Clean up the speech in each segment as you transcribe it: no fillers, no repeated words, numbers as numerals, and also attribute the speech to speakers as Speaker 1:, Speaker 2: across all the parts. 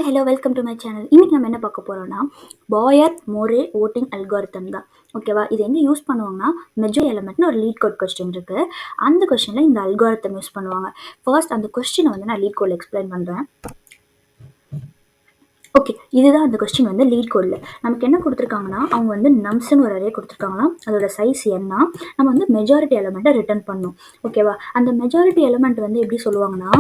Speaker 1: Hello welcome to my channel. இன்னைக்கு நம்ம என்ன பார்க்க போறோம்னா பாயர் மோரே ஓட்டிங் அல்காரிதம் தான். ஓகேவா? இது எங்கே யூஸ் பண்ணுவாங்கன்னா மெஜர் எலமெண்ட்னு ஒரு லீட் கோட் கொஸ்டின் இருக்கு. அந்த கொஸ்டினில் இந்த அல்காரிதம் யூஸ் பண்ணுவாங்க. ஃபர்ஸ்ட் அந்த கொஸ்டினை வந்து நான் லீட் கோடில் எக்ஸ்பிளைன் பண்ணுறேன். ஓகே, இதுதான் அந்த கொஸ்டின் வந்து லீட் கோடில் நமக்கு என்ன கொடுத்துருக்காங்கன்னா அவங்க வந்து நம்ஸ்ன்னு ஒரு அரே கொடுத்துருக்காங்கன்னா அதோட சைஸ் என்ன நம்ம வந்து மெஜாரிட்டி எலமெண்ட்டை ரிட்டர்ன் பண்ணணும். ஓகேவா? அந்த மெஜாரிட்டி எலமெண்ட் வந்து எப்படி சொல்லுவாங்கன்னா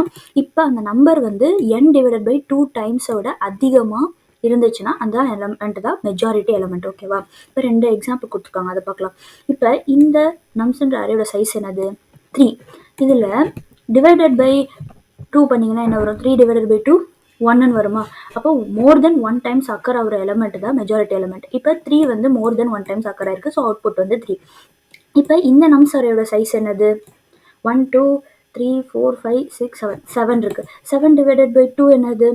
Speaker 1: இப்போ அந்த நம்பர் வந்து n/2 டைம்ஸோட அதிகமாக இருந்துச்சுன்னா அந்த எலமெண்ட் தான் மெஜாரிட்டி எலமெண்ட். ஓகேவா? இப்போ 2 எக்ஸாம்பிள் கொடுத்துருக்காங்க, அதை பார்க்கலாம். இப்போ இந்த நம்ஸ்ன்ற அரேயோட சைஸ் என்னது 3. இதில் டிவைடட் பை 2 பண்ணிங்கன்னா என்ன வரும்? 3/2 1ன்னு வருமா? அப்போ மோர் தென் 1 டைம்ஸ் அக்கர் ஆகிற எலமெண்ட் தான் மெஜாரிட்டி எலமெண்ட். இப்போ 3 வந்து மோர் தென் 1 டைம்ஸ் அக்கர் ஆயிருக்கு. ஸோ அவுட்புட் வந்து 3. இப்போ இந்த நம்ஸ் அரேயோட சைஸ் என்னது? 1 2 3 4 5 6 7 இருக்குது. 7/2 என்னது?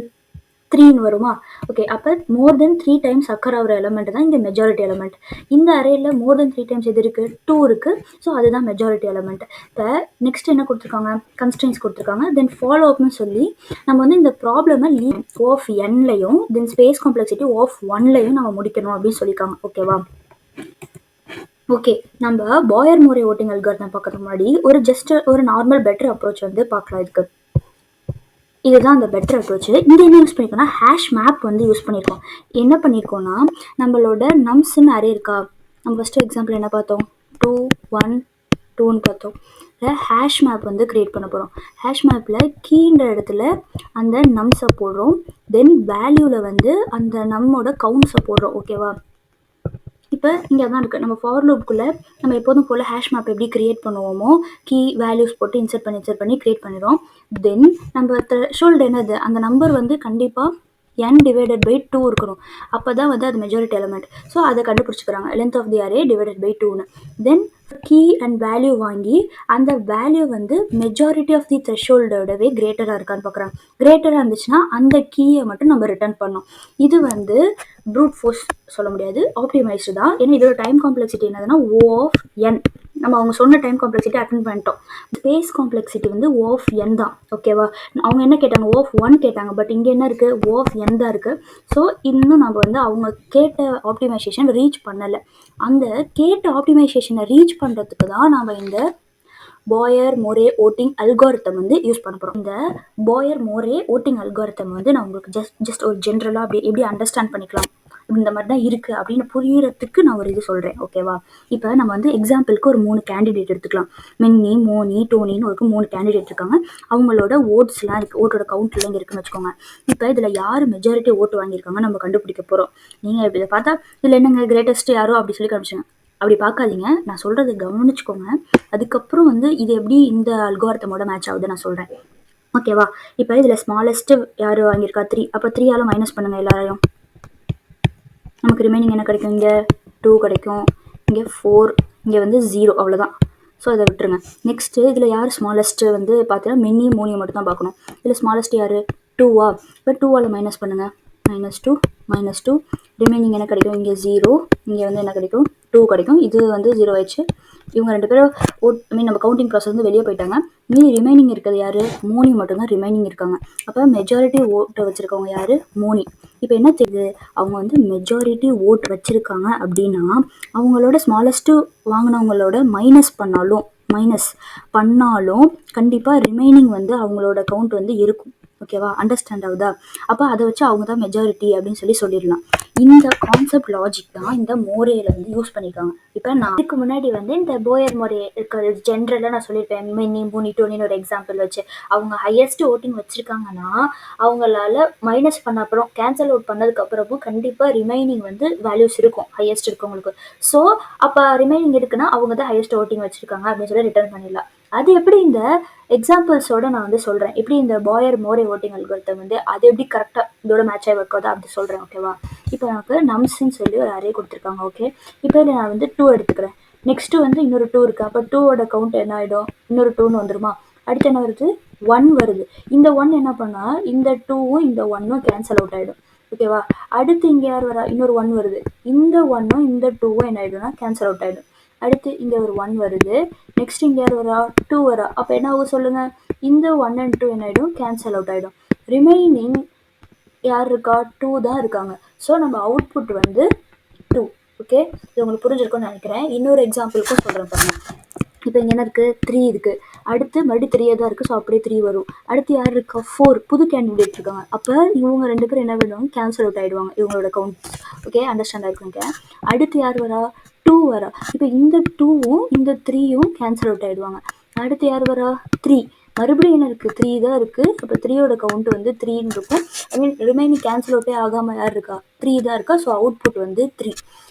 Speaker 1: 3ன்னு வருமா? ஓகே, அப்போ மோர் தென் 3 டைம்ஸ் அக்கர் ஆகிற எலமெண்ட் தான் இந்த மெஜாரிட்டி எலமெண்ட். இந்த அரேயில் மோர் தென் 3 டைம்ஸ் எது இருக்குது? 2 இருக்குது. ஸோ அதுதான் மெஜாரிட்டி எலமெண்ட். இப்போ நெக்ஸ்ட் என்ன கொடுத்துருக்காங்க? கன்ஸ்ட்ரெயின்ஸ் கொடுத்துருக்காங்க. தென் ஃபாலோ அப்னு சொல்லி நம்ம வந்து இந்த ப்ராப்ளமை லீட் ஆஃப் என்லையும் தென் ஸ்பேஸ் காம்ப்ளெக்சிட்டி ஆஃப் 1லையும் நம்ம முடிக்கணும் அப்படின்னு சொல்லியிருக்காங்க. ஓகேவா? ஓகே, நம்ம பாயர் மோரே ஓட்டிங் அல்காரிதம் பார்க்கறதுக்கு முன்னாடி ஒரு நார்மல் பெட்டர் அப்ரோச் வந்து பார்க்கலாம். இதுதான் அந்த பெட்டர் அப்ரோச். இங்கே என்ன யூஸ் பண்ணியிருக்கோம்னா ஹேஷ் மேப் வந்து யூஸ் பண்ணியிருக்கோம். என்ன பண்ணியிருக்கோம்னா நம்மளோட நம்ஸ்ன்னு அரே இருக்கா, நம்ம ஃபஸ்ட்டு எக்ஸாம்பிள் என்ன பார்த்தோம்? 2 1 2ன்னு பார்த்தோம். ஹேஷ் மேப் வந்து க்ரியேட் பண்ண போகிறோம். ஹேஷ் மேப்பில் கீன்ற இடத்துல அந்த நம்ஸை போடுறோம். தென் வேல்யூவில் வந்து அந்த நம்மோட கவுண்ட்ஸை போடுறோம். ஓகேவா? இப்போ இங்கே தான் இருக்குது. நம்ம ஃபார் லூப்புக்குள்ளே நம்ம எப்போதும் போல் ஹேஷ் மேப் எப்படி க்ரியேட் பண்ணுவோமோ கீ வேல்யூஸ் போட்டு இன்சர்ட் பண்ணி க்ரியேட் பண்ணிடுறோம். தென் நம்ம த்ரெஷோல்டு என்னது? அந்த நம்பர் வந்து கண்டிப்பாக n/2 இருக்கணும். அப்போ தான் வந்து அது மெஜாரிட்டி எலமெண்ட். ஸோ அதை கண்டுபிடிச்சிக்கிறாங்க, length of the array divided by 2ன்னு. தென் கீ அண்ட் வேல்யூ வாங்கி அந்த வேல்யூ வந்து மெஜாரிட்டி ஆஃப் தி த்ரெஷோல்டோடவே கிரேட்டராக இருக்கான்னு பார்க்குறாங்க. கிரேட்டராக இருந்துச்சுன்னா அந்த கீயை மட்டும் நம்ம ரிட்டர்ன் பண்ணோம். இது வந்து ப்ரூட் ஃபோர்ஸ் சொல்ல முடியாது, ஆப்டிமைஸ்டு தான். ஏன்னா இதோட டைம் காம்ப்ளெக்சிட்டி என்னதுன்னா O of n. நம்ம அவங்க சொன்ன டைம் காம்ப்ளெக்சிட்டி அட்டன் பண்ணிட்டோம். ஸ்பேஸ் காம்ப்ளெக்சிட்டி வந்து O of n தான். ஓகேவா? அவங்க என்ன கேட்டாங்க? O of 1 கேட்டாங்க. பட் இங்கே என்ன இருக்குது? O of n தான் இருக்குது. ஸோ இன்னும் நம்ம வந்து அவங்க கேட்ட ஆப்டிமைசேஷன் ரீச் பண்ணலை. அந்த கேட்ட ஆப்டிமைசேஷனை ரீச் பண்ணுறதுக்கு தான் நம்ம இந்த பாயர் மோரே ஓட்டிங் அல்காரிதம் வந்து யூஸ் பண்ண போகிறோம். இந்த பாயர் மோரே ஓட்டிங் அல்காரிதம் வந்து நான் உங்களுக்கு ஜஸ்ட் ஒரு ஜென்ரலாக அப்படி எப்படி அண்டர்ஸ்டாண்ட் பண்ணிக்கலாம், இந்த மாதிரி தான் இருக்குது அப்படின்னு புரியறதுக்கு நான் ஒரு இது சொல்கிறேன். ஓகேவா? இப்போ நம்ம வந்து எக்ஸாம்பிளுக்கு ஒரு 3 கேண்டிடேட் எடுத்துக்கலாம். மின்னி, மோனி, டோனின்னு ஒரு 3 கேண்டிடேட் இருக்காங்க. அவங்களோட ஓட்ஸ்லாம் இருக்குது, ஓட்டோட கவுண்ட்லாம் இங்கே இருக்குன்னு வச்சுக்கோங்க. இப்போ இதில் யார் மெஜாரிட்டி ஓட்டு வாங்கியிருக்காங்க நம்ம கண்டுபிடிக்க போகிறோம். நீங்கள் இதை பார்த்தா இதில் என்னங்க கிரேட்டஸ்ட் யாரோ அப்படி சொல்லி காமிச்சுங்க. அப்படி பார்க்காதீங்க, நான் சொல்கிறத கவனிச்சுக்கோங்க. அதுக்கப்புறம் வந்து இது எப்படி இந்த அல்காரிதமோட மேட்ச் ஆகுது நான் சொல்கிறேன். ஓகேவா? இப்போ இதில் ஸ்மாலஸ்ட்டு யார் வாங்கியிருக்கா? 3. அப்போ 3ஆல் மைனஸ் பண்ணுங்கள் எல்லாரையும். நமக்கு ரிமைனிங் என்ன கிடைக்கும்? இங்கே 2 கிடைக்கும், இங்கே 4, இங்கே வந்து 0. அவ்வளோதான். ஸோ இதை விட்டுருங்க. நெக்ஸ்ட்டு இதில் யார் ஸ்மாலஸ்ட்டு வந்து பார்த்தீங்கன்னா மின்னி மோனியை மட்டும் தான் பார்க்கணும். இதில் ஸ்மாலஸ்ட் யார்? 2வா? இப்போ 2ஆல் மைனஸ் பண்ணுங்கள். -2 ரிமைனிங் என்ன கிடைக்கும்? இங்கே 0, இங்கே வந்து என்ன கிடைக்கும்? 2 கிடைக்கும். இது வந்து 0 ஆயிடுச்சு. இவங்க 2 பேரும் நம்ம கவுண்டிங் ப்ராசஸ் வந்து வெளியே போயிட்டாங்க. மீதி ரிமைனிங் இருக்கிறது யார்? மோனி மட்டும்தான் ரிமைனிங் இருக்காங்க. அப்போ மெஜாரிட்டி ஓட்டை வச்சுருக்கவங்க யார்? மோனி. இப்போ என்ன தெரியுது? அவங்க வந்து மெஜாரிட்டி ஓட் வச்சுருக்காங்க அப்படின்னா அவங்களோட ஸ்மாலஸ்ட்டு வாங்கினவங்களோட மைனஸ் பண்ணாலும் கண்டிப்பாக ரிமைனிங் வந்து அவங்களோட கவுண்ட் வந்து இருக்கும். ஓகேவா? அண்டர்ஸ்டாண்ட் ஆகுதா? அப்போ அதை வச்சு அவங்க தான் மெஜாரிட்டி அப்படின்னு சொல்லிடலாம். இந்த கான்செப்ட் லாஜிக் தான் இந்த மோரேல வந்து யூஸ் பண்ணியிருக்காங்க. இப்போ நான் இதுக்கு முன்னாடி வந்து இந்த போயர் மோரே இருக்கிற ஜென்ரலாக நான் சொல்லியிருப்பேன். மின்னி, மோனி, டோனின்னு ஒரு எக்ஸாம்பிள் வச்சு அவங்க ஹையஸ்ட் ஓட்டிங் வச்சுருக்காங்கன்னா அவங்களால மைனஸ் பண்ண அப்புறம் கேன்சல் அவுட் பண்ணதுக்கப்புறமும் கண்டிப்பாக ரிமைனிங் வந்து வேல்யூஸ் இருக்கும் ஹையஸ்ட் இருக்கவங்களுக்கு. ஸோ அப்போ ரிமைனிங் இருக்குன்னா அவங்க தான் ஹையஸ்ட் ஓட்டிங் வச்சுருக்காங்க அப்படின்னு சொல்லி ரிட்டர்ன் பண்ணிடலாம். அது எப்படி இந்த எக்ஸாம்பிள்ஸோட நான் வந்து சொல்கிறேன், எப்படி இந்த பாயர் மோரே ஓட்டிங் அல்காரிதம் வந்து அது எப்படி கரெக்டாக இதோட மேட்ச் ஆகி ஒர்க் ஆகுது அப்படி சொல்கிறேன். ஓகேவா? இப்போ எனக்கு நம்ஸ்ன்னு சொல்லி ஒரு அரே கொடுத்துருக்காங்க. ஓகே, இப்போ இதில் நான் வந்து 2 எடுத்துக்கிறேன். நெக்ஸ்ட்டு வந்து இன்னொரு 2 இருக்குது. அப்போ 2ஓட கவுண்ட் என்ன ஆகிடும்? இன்னொரு 2ன்னு வந்துருமா? அடுத்து என்ன வருது? 1 வருது. இந்த 1 என்ன பண்ணால் இந்த 2வும் இந்த 1ம் கேன்சல் அவுட் ஆகிடும். ஓகேவா? அடுத்து இங்கே யார் வரா? இன்னொரு 1 வருது. இந்த 1ம் இந்த 2வும் என்ன ஆகிடும்னா கேன்சல் அவுட் ஆகிடும். அடுத்து இங்கே ஒரு 1 வருது. நெக்ஸ்ட் இங்கே யார் வரா? 2 வரா. அப்போ என்ன ஆகும் சொல்லுங்கள்? இந்த 1 and 2 என்ன ஆகிடும்? கேன்சல் அவுட் ஆகிடும். ரிமைனிங் யார் இருக்கா? 2 தான் இருக்காங்க. ஸோ நம்ம அவுட்புட் வந்து 2. ஓகே, இது உங்களுக்கு புரிஞ்சிருக்கும்னு நினைக்கிறேன். இன்னொரு எக்ஸாம்பிளுக்கும் சொல்கிறேன் பாருங்க. இப்போ இங்கே என்ன இருக்குது? 3 இருக்குது. அடுத்து மறுபடியும் 3 தான் இருக்குது. ஸோ அப்படியே 3 வரும். அடுத்து யார் இருக்கா? 4 புது கேண்டிடேட் இருக்காங்க. அப்போ இவங்க 2 பேரும் என்ன பண்ணுவாங்க? கேன்சல் அவுட் ஆகிடுவாங்க இவங்களோட கவுண்ட். Okay, understand ஆகிருக்குங்க. அடுத்து யார் வரா? 2 வரா. இப்போ இந்த 2வும் இந்த 3யும் கேன்சல் அவுட் ஆகிடுவாங்க. அடுத்து யார் வரா? 3. மறுபடியும் என்ன இருக்குது? 3 தான் இருக்குது. அப்போ 3யோட கவுண்ட் வந்து 3ன்னு இருக்கும். ஐ மீன் ரிமைனிங் கேன்சல் அவுட்டே ஆகாமல் யார் இருக்கா? 3 தான் இருக்கா. ஸோ அவுட்புட் வந்து 3.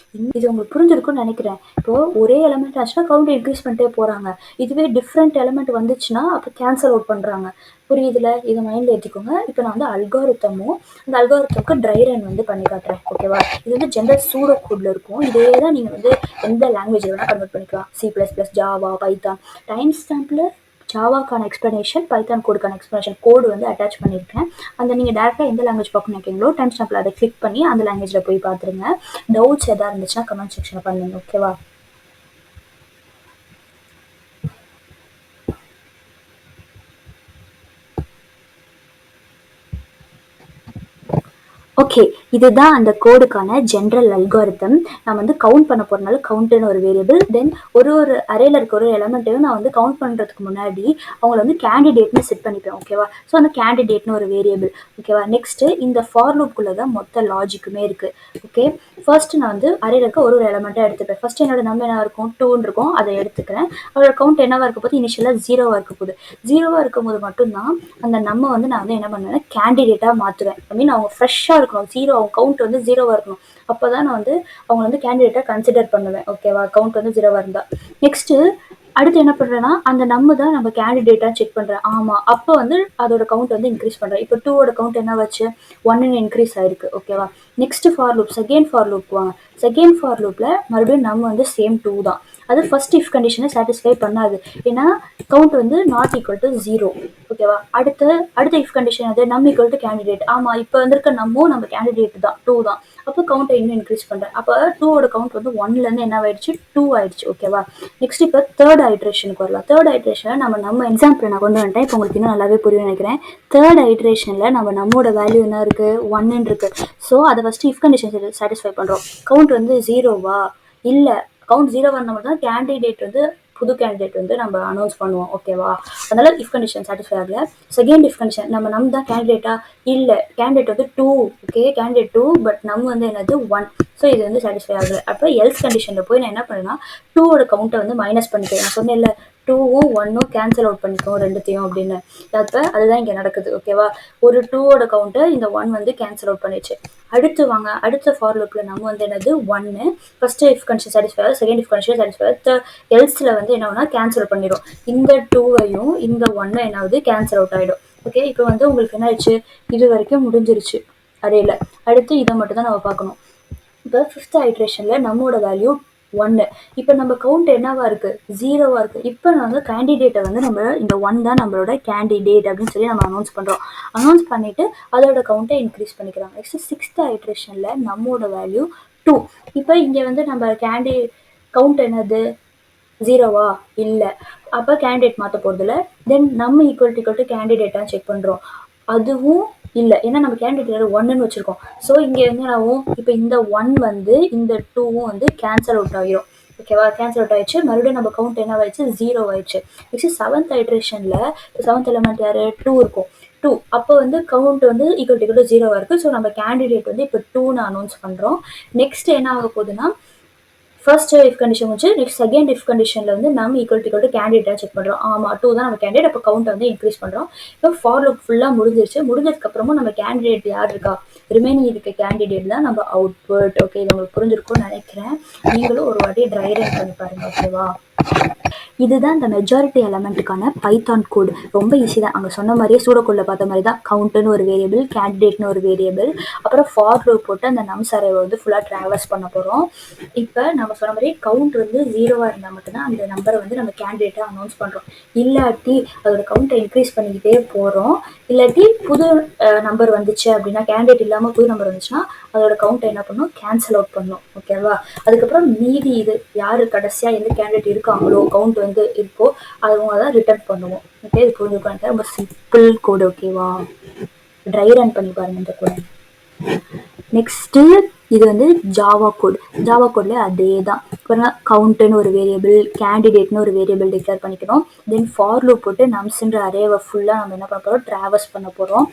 Speaker 1: இது உங்களுக்கு புரிஞ்சிருக்கும்னு நினைக்கிறேன். இப்போது ஒரே எலமெண்ட் ஆச்சுன்னா கவுண்ட் இன்க்ரீஸ் பண்ணிட்டே போகிறாங்க. இதுவே டிஃப்ரெண்ட் எலமெண்ட் வந்துச்சுன்னா அப்போ கேன்சல் அவுட் பண்ணுறாங்க. புரியுதுல? இதை மைண்டில் ஏற்றிக்கோங்க. இப்போ நான் வந்து அல்காரிதமும் அந்த அல்காரிதமுக்கு ட்ரை ரன் வந்து பண்ணி காட்டுறேன். ஓகேவா? இது வந்து ஜென்ரல் சூடோ கோடில் இருக்கும். இதே தான் நீங்கள் வந்து எந்த லாங்குவேஜில் வேணால் கன்வெர்ட் பண்ணிக்கலாம். C++, Java, Python. டைம் ஸ்டாம்பில் ஜாவாக்கான எக்ஸ்ப்ளனேஷன், பைத்தான் கோடுக்கான எக்ஸ்ப்ளனேஷன் கோடு வந்து அட்டாச் பண்ணியிருக்கேன். அந்த நீங்கள் டேரெக்டாக எந்த லாங்குவேஜ் பார்க்கணும் நினைக்கிறீங்களோ டைம் ஸ்டாம்பில் அதை கிளிக் பண்ணி அந்த லாங்குவேஜில் போய் பார்த்துருங்க. டவுட்ஸ் எதாவது இருந்துச்சுன்னா கமெண்ட் செக்ஷனில் பண்ணுங்க. ஓகேவா? ஓகே, இதுதான் அந்த கோடுக்கான ஜென்ரல் அல்காரிதம். நான் வந்து கவுண்ட் பண்ண போகிறனால கவுண்ட்டுன்னு ஒரு வேரியபிள். தென் ஒரு அரேல இருக்க ஒரு எலமெண்ட்டையும் நான் வந்து கவுண்ட் பண்ணுறதுக்கு முன்னாடி அவங்கள வந்து கேண்டிடேட்னு செட் பண்ணிப்பேன். ஓகேவா? ஸோ அந்த கேண்டிடேட்னு ஒரு வேரியபிள். ஓகேவா? நெக்ஸ்ட்டு இந்த ஃபார் லூப்குள்ளே தான் மொத்த லாஜிக்குமே இருக்குது. ஓகே, ஃபர்ஸ்ட் நான் வந்து அரேல இருக்க ஒரு எலமெண்ட்டாக எடுத்துப்பேன். ஃபர்ஸ்ட் என்னோட நம்பர் என்ன இருக்கும்? 2ன்னு இருக்கும். அதை எடுத்துக்கிறேன். அதோட கவுண்ட் என்னவாக இருக்க போது? இனிஷியலாக 0வாக இருக்க போகுது. 0வாக இருக்கும்போது மட்டும்தான் அந்த நம்ம வந்து நான் வந்து என்ன பண்ணுவேன்னா கேண்டிடேட்டாக மாற்றுவேன். ஐ மீன் அவங்க ஃப்ரெஷ்ஷாக இருக்கணும். 0 அவங்க கவுண்ட் வந்து 0வாக இருக்கணும். அப்போ தான் நான் வந்து அவங்க வந்து கேண்டிடேட்டாக கன்சிடர் பண்ணுவேன். ஓகேவா? கவுண்ட் வந்து 0வாக இருந்தால். நெக்ஸ்ட்டு அடுத்து என்ன பண்ணுறேன்னா அந்த தான் நம்ம கேண்டிடேட்டாக செக் பண்ணுறேன். ஆமாம், அப்போ வந்து அதோட கவுண்ட் வந்து இன்க்ரீஸ் பண்ணுறேன். இப்போ 2ஓட கவுண்ட் என்ன வச்சு 1ன்னு இன்க்ரீஸ் ஆயிருக்கு. ஓகேவா? Next for loop, second for loop வாங்க. செகண்ட் ஃபார் லூப்பில் மறுபடியும் நம்ம வந்து சேம் 2 தான். அது ஃபர்ஸ்ட் இஃப் கண்டிஷனை சாட்டிஸ்ஃபை பண்ணாது. ஏன்னா கவுண்ட் வந்து நாட் ஈக்குவல் டு 0. ஓகேவா? அடுத்த இஃப் கண்டிஷன் அது நம் ஈக்குவல் டு கேண்டிடேட். ஆமாம், இப்போ வந்திருக்க நம்ம கேண்டிடேட் தான் 2 தான். அப்போ கவுண்ட்டை இன்னும் இன்க்ரீஸ் பண்ணுறேன். அப்போ 2ஓட கவுண்ட் வந்து 1லேருந்து என்ன ஆயிடுச்சு? 2 ஆயிடுச்சு. ஓகேவா? நெக்ஸ்ட் இப்போ தேர்ட் ஐட்ரேஷனுக்கு வரலாம். தேர்ட் ஐட்ரேஷனில் நம்ம எக்ஸாம்பிள் நான் கொண்டு வந்துட்டேன். இப்போ உங்களுக்கு இன்னும் நல்லாவே புரியும் நினைக்கிறேன். தேர்ட் ஐட்ரேஷனில் நம்மோட வேல்யூ என்ன இருக்குது? 1ன்னு இருக்குது. ஸோ அதை ஃபஸ்ட்டு இஃப் கண்டிஷன் சாட்டிஸ்ஃபை பண்ணுறோம். கவுண்ட் வந்து 0வா? இல்லை, கவுண்ட் 0 வரணும் மட்டும் தான் கேண்டிடேட் வந்து புது கேண்டிடேட் வந்து நம்ம அனௌன்ஸ் பண்ணுவோம். ஓகேவா? அதனால இஃப் கண்டிஷன் சாட்டிஸ்ஃபை ஆகல. செகண்ட் இஃப் கண்டிஷன் நம்ம தான் கேண்டிடேட்டா? இல்லை, கேண்டிடேட் வந்து 2. ஓகே, கேண்டிடேட் 2 பட் வந்து என்னது 1. ஸோ இது வந்து சாட்டிஸ்ஃபை ஆகல. அப்போ எல்ஸ் கண்டிஷனில் போய் நான் என்ன பண்ணேன்னா 2ஓட கவுண்ட்டை வந்து மைனஸ் பண்ணிக்கிறேன். நான் சொன்னேன்ல 2வும் 1ம் கேன்சல் அவுட் பண்ணிக்கோ ரெண்டுத்தையும் அப்படின்னு. அப்போ அதுதான் இங்கே நடக்குது. ஓகேவா? ஒரு 2ஓட கவுண்ட்டை இந்த 1 வந்து கேன்சல் அவுட் பண்ணிடுச்சு. அடுத்து வாங்க, அடுத்த ஃபார் லூப்பில் நம்ம வந்து என்னது 1. ஃபஸ்ட்டு இஃப் கண்டிஷன் சாட்டிஸ்ஃபை ஆகுது, செகண்ட் இஃப் கண்டிஷன் சாட்டிஸ்ஃபை ஆகுது. எல்ஸில் வந்து என்ன கேன்சல் பண்ணிடும். இந்த 2வையும் இந்த 1 என்ன ஆகுது? கேன்சல் அவுட் ஆகிடும். ஓகே, இப்போ வந்து உங்களுக்கு என்ன ஆயிடுச்சு? இது வரைக்கும் முடிஞ்சிருச்சு அரேல. அடுத்து இதை மட்டும் தான் நம்ம பார்க்கணும். இப்போ ஃபிஃப்த் ஐட்ரேஷனில் நம்மளோட வேல்யூ 1. இப்போ நம்ம கவுண்ட் என்னவா இருக்குது? 0வாக இருக்குது. இப்போ நான் வந்து கேண்டிடேட்டை வந்து நம்ம இந்த 1 தான் நம்மளோட கேண்டிடேட் அப்படின்னு சொல்லி நம்ம அனௌன்ஸ் பண்ணுறோம். அனௌன்ஸ் பண்ணிவிட்டு அதோட கவுண்ட்டை இன்க்ரீஸ் பண்ணிக்கிறாங்க. நெக்ஸ்ட் சிக்ஸ்த் ஐட்ரேஷனில் நம்மளோட வேல்யூ 2. இப்போ இங்கே வந்து நம்ம கவுண்ட் என்னது? 0வா? இல்லை. அப்போ கேண்டிடேட் மாற்ற போகிறதில்ல. தென் நம்ம ஈக்குவல் டு கேண்டிடேட்டாக செக் பண்ணுறோம். அதுவும் இல்லை, ஏன்னா நம்ம கேண்டிடேட் 1ன்னு வச்சுருக்கோம். ஸோ இங்கே வந்து ஆகும்? இப்போ இந்த 1 வந்து இந்த 2வும் வந்து கேன்சல் அவுட் ஆகிரும். ஓகேவா? கேன்சல் அவுட் ஆயிடுச்சு. மறுபடியும் நம்ம கவுண்ட் என்ன ஆயிடுச்சு? 0 ஆயிடுச்சு. நெக்ஸ்ட் செவன்த் ஐட்ரேஷனில் செவன்த் எலமெண்ட் யார்? 2 இருக்கும். 2 அப்போ வந்து கவுண்ட் வந்து ஈக்குவல் டு 0வாக இருக்குது. ஸோ நம்ம கேண்டிடேட் வந்து இப்போ 2ன்னு அனௌன்ஸ் பண்ணுறோம். நெக்ஸ்ட் என்ன ஆக போகுதுன்னா ஃபர்ஸ்ட் இஃப் கண்டிஷன் முடிச்சு நெக்ஸ்ட் செகண்ட் இஃப் கண்டிஷனில் வந்து நம்ம ஈக்குவல் டு கேண்டிடேட்டாக செக் பண்ணுறோம். ஆமாம், 2 தான் நம்ம கேண்டிடேட். அப்போ கவுண்ட் வந்து இன்க்ரீஸ் பண்ணுறோம். இப்போ ஃபார் லூப் ஃபுல்லாக முடிஞ்சிருச்சு. முடிஞ்சதுக்கப்புறமும் நம்ம கேண்டிடேட் யார் இருக்கா? ரிமைனிங் இருக்க கேண்டிடேட் தான் நம்ம அவுட்புட். ஓகே, இது உங்களுக்கு புரிஞ்சிருக்கும்னு நினைக்கிறேன். நீங்களும் ஒரு வாட்டி ட்ரை ரன் பண்ணி பாருங்க. ஓகேவா? இதுதான் இந்த மெஜாரிட்டி எலமெண்ட்டுக்கான பைத்தான் கோடு. ரொம்ப ஈஸி தான். அங்கே சொன்ன மாதிரியே சூடோகோடில் பார்த்த மாதிரி தான். கவுண்ட்டுன்னு ஒரு வேரியபிள், கேண்டிடேட்னு ஒரு வேரியபிள், அப்புறம் ஃபார் லூப் போட்டு அந்த நம்ஸ் அரேவை வந்து ஃபுல்லாக ட்ராவர்ஸ் பண்ண போகிறோம். இப்போ நம்ம சொன்ன மாதிரி கவுண்ட் வந்து 0வாக இருந்தால் மட்டும்தான் அந்த நம்பரை வந்து நம்ம கேண்டிடேட்டாக அனௌன்ஸ் பண்ணுறோம். இல்லாட்டி அதோட கவுண்ட்டை இன்க்ரீஸ் பண்ணிக்கிட்டே போகிறோம். இல்லாட்டி புது நம்பர் வந்துச்சு அப்படின்னா, கேண்டிடேட் இல்லாமல் புது நம்பர் வந்துச்சுன்னா அதோட கவுண்ட்டை என்ன பண்ணணும்? கேன்சல் அவுட் பண்ணணும். ஓகேவா? அதுக்கப்புறம் மீதி இது யார் கடைசியாக எந்த கேண்டிடேட் இருக்காங்களோ கவுண்ட் வந்து இருக்கோ அவங்க தான் ரிட்டர்ன் பண்ணுவோம். ஓகே, இது புரிஞ்சுக்கணும். ரொம்ப சிம்பிள் கோடு. ஓகேவா? ட்ரை ரன் பண்ணி பாருங்க இந்த கோடு. நெக்ஸ்ட்டு இது வந்து ஜாவா கோட். ஜாவா கோட்லேயே அதே தான். அப்புறம் கவுண்ட்டுன்னு ஒரு வேரியபிள், கேண்டிடேட்னு ஒரு வேரியபிள் டிக்ளேர் பண்ணிக்கிறோம். தென் ஃபார் லூப் போட்டு நம்ஸ்ன்ற அரேவை ஃபுல்லாக நம்ம என்ன பண்ண போகிறோம், ட்ராவர்ஸ் பண்ண போகிறோம்.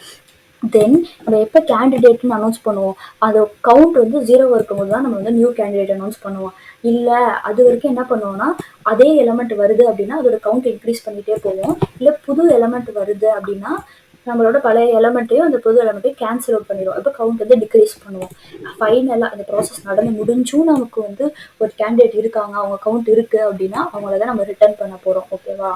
Speaker 1: தென் நம்ம எப்போ கேண்டிடேட்னு அனௌன்ஸ் பண்ணுவோம், அது கவுண்ட் வந்து 0 இருக்கும்போது தான் நம்ம வந்து நியூ கேண்டிடேட் அனௌன்ஸ் பண்ணுவோம். இல்லை அது வரைக்கும் என்ன பண்ணுவோம்னா, அதே எலமெண்ட் வருது அப்படின்னா அதோட கவுண்ட் இன்க்ரீஸ் பண்ணிகிட்டே போவோம். இல்லை புது எலமெண்ட் வருது அப்படின்னா நம்மளோட பழைய எலமெண்ட்டையும் அந்த புது எலமெண்ட்டையும் கேன்சல் அவுட் பண்ணிடுவோம். அப்போ கவுண்ட் வந்து டிக்ரீஸ் பண்ணுவோம். ஃபைனலாக அந்த ப்ராசஸ் நடந்து முடிஞ்சும் நமக்கு வந்து ஒரு கேண்டிடேட் இருக்காங்க, அவங்க கவுண்ட் இருக்குது அப்படின்னா அவங்கள தான் நம்ம ரிட்டர்ன் பண்ண போகிறோம். ஓகேவா?